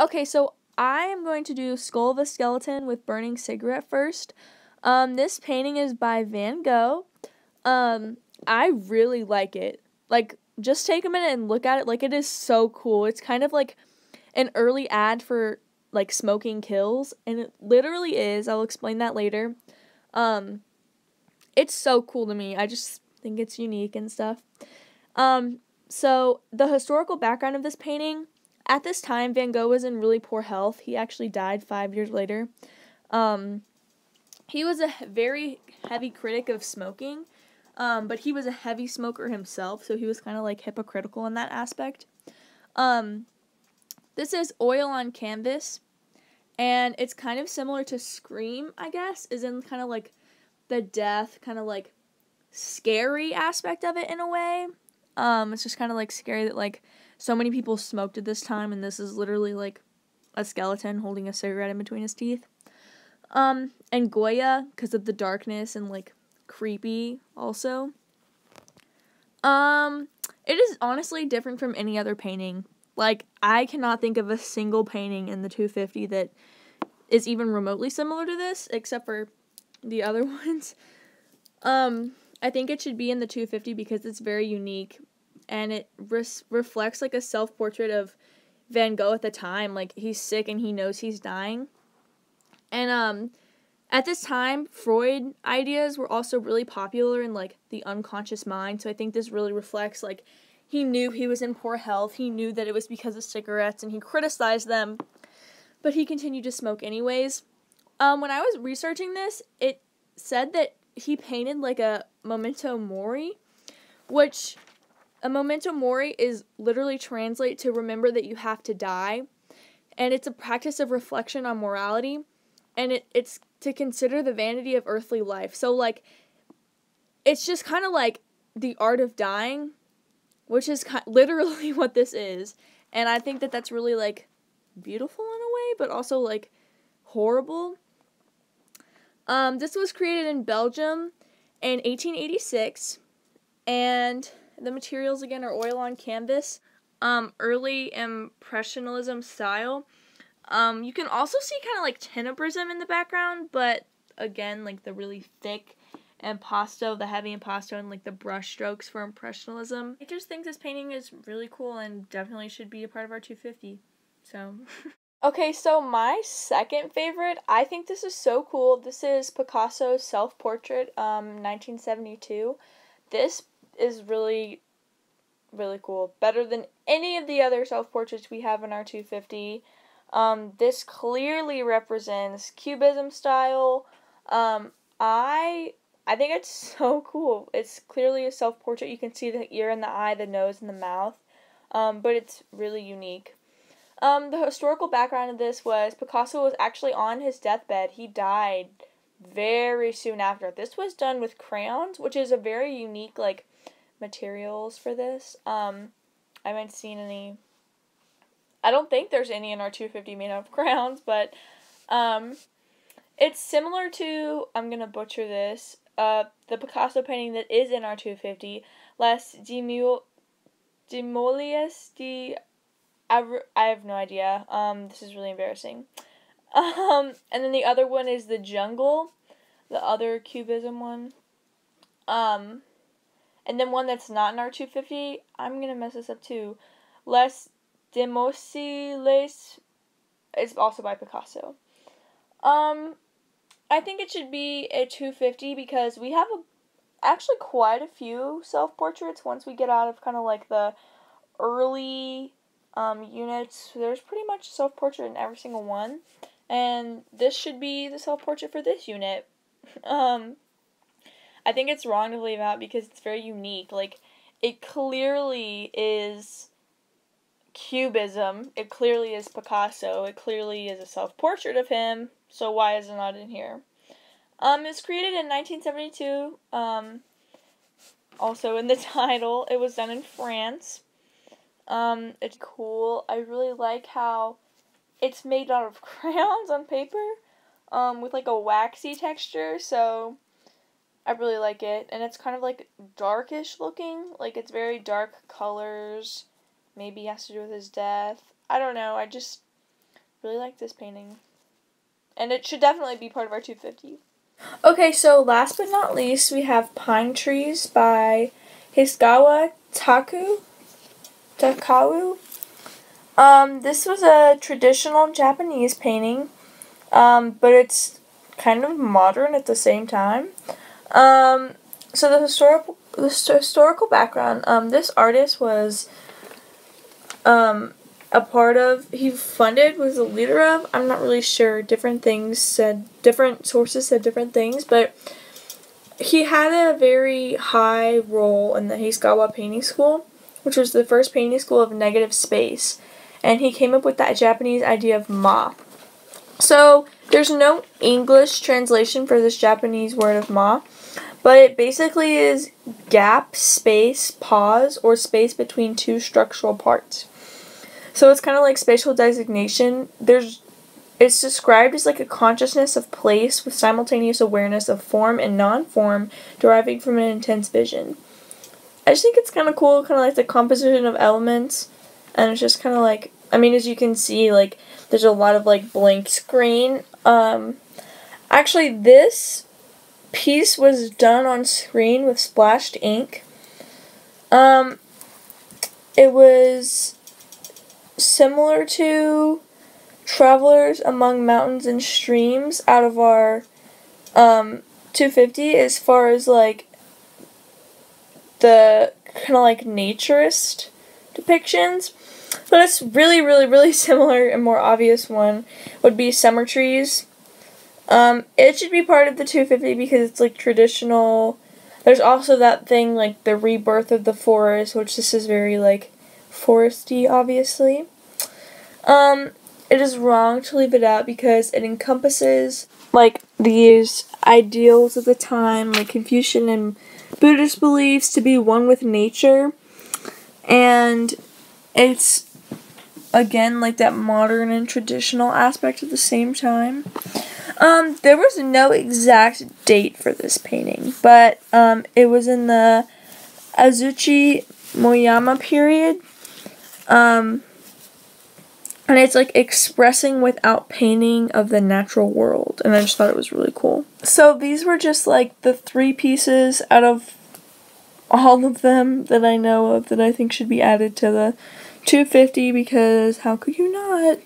Okay, so I am going to do Skull of a Skeleton with Burning Cigarette first. This painting is by Van Gogh. I really like it. Like, just take a minute and look at it. Like, it is so cool. It's kind of like an early ad for, like, smoking kills, and it literally is. I'll explain that later. It's so cool to me. I just think it's unique and stuff. So the historical background of this painting, at this time, Van Gogh was in really poor health. He actually died 5 years later. He was a very heavy critic of smoking, but he was a heavy smoker himself, so he was kind of like hypocritical in that aspect. This is oil on canvas, and it's kind of similar to Scream, I guess, is in kind of like the death, kind of like scary aspect of it in a way. It's just kind of like scary that like so many people smoked at this time, and this is literally like a skeleton holding a cigarette in between his teeth. And Goya, because of the darkness and like creepy also. It is honestly different from any other painting. Like, I cannot think of a single painting in the 250 that is even remotely similar to this, except for the other ones. I think it should be in the 250 because it's very unique, and it reflects like a self-portrait of Van Gogh at the time. Like, he's sick and he knows he's dying. And at this time, Freud ideas were also really popular in like the unconscious mind. So I think this really reflects like he knew he was in poor health. He knew that it was because of cigarettes, and he criticized them, but he continued to smoke anyways. When I was researching this, it said that he painted like a memento mori, which a memento mori is literally translate to remember that you have to die, and it's a practice of reflection on morality, and it's to consider the vanity of earthly life. So like, it's just kind of like the art of dying, which is literally what this is, and I think that that's really like beautiful in a way, but also like horrible. This was created in Belgium in 1886, and the materials again are oil on canvas, early Impressionism style. You can also see kind of like tenebrism in the background, but again, like the really thick impasto, the heavy impasto, and like the brush strokes for Impressionism. I just think this painting is really cool and definitely should be a part of our 250. So. Okay, so my second favorite, I think this is so cool. This is Picasso's self-portrait, 1972. This is really, really cool. Better than any of the other self-portraits we have in our 250. This clearly represents Cubism style. I think it's so cool. It's clearly a self-portrait. You can see the ear and the eye, the nose and the mouth. But it's really unique. The historical background of this was Picasso was actually on his deathbed. He died very soon after. This was done with crayons, which is a very unique, like, materials for this. I haven't seen any. I don't think there's any in our 250 made out of crayons, but, it's similar to, I'm gonna butcher this, the Picasso painting that is in our 250, Les Demolies de... I have no idea. This is really embarrassing. And then the other one is the Jungle, the other Cubism one. And then one that's not in our 250, I'm gonna mess this up too. Les Demosiles is also by Picasso. I think it should be a 250 because we have actually quite a few self-portraits once we get out of kind of like the early units. There's pretty much self-portrait in every single one, and this should be the self-portrait for this unit. I think it's wrong to leave out because it's very unique. Like, it clearly is Cubism, it clearly is Picasso, it clearly is a self-portrait of him, so why is it not in here? It was created in 1972, also in the title. It was done in France. It's cool. I really like how it's made out of crayons on paper, with like a waxy texture, so I really like it. And it's kind of like darkish looking, like it's very dark colors. Maybe it has to do with his death. I don't know, really like this painting. And it should definitely be part of our 250. Okay, so last but not least, we have Pine Trees by Hisagawa Takao. This was a traditional Japanese painting, but it's kind of modern at the same time. So the historical background, this artist was a part of, he funded, was a leader of, I'm not really sure, different sources said different things, but he had a very high role in the Hisagawa Painting School, which was the first painting school of negative space, and he came up with that Japanese idea of ma. So there's no English translation for this Japanese word of ma, but it basically is gap, space, pause, or space between two structural parts. So it's kind of like spatial designation. It's described as like a consciousness of place with simultaneous awareness of form and non-form deriving from an intense vision. I just think it's kind of cool, kind of like the composition of elements, and it's just kind of like, I mean, as you can see, like, there's a lot of like blank screen. Actually, this piece was done on screen with splashed ink. It was similar to Travelers Among Mountains and Streams out of our 250 as far as like the kind of like naturist depictions. But it's really, really, really similar and more obvious one would be Summer Trees. It should be part of the 250 because it's like traditional. There's also that thing like the rebirth of the forest, which this is very like foresty, obviously. It is wrong to leave it out because it encompasses like these ideals of the time, like Confucian and Buddhist beliefs to be one with nature, and it's again like that modern and traditional aspect at the same time. There was no exact date for this painting, but it was in the Azuchi Moyama period. And it's like expressing without painting of the natural world, and I just thought it was really cool. So these were just like the 3 pieces out of all of them that I know of that I think should be added to the 250 because how could you not?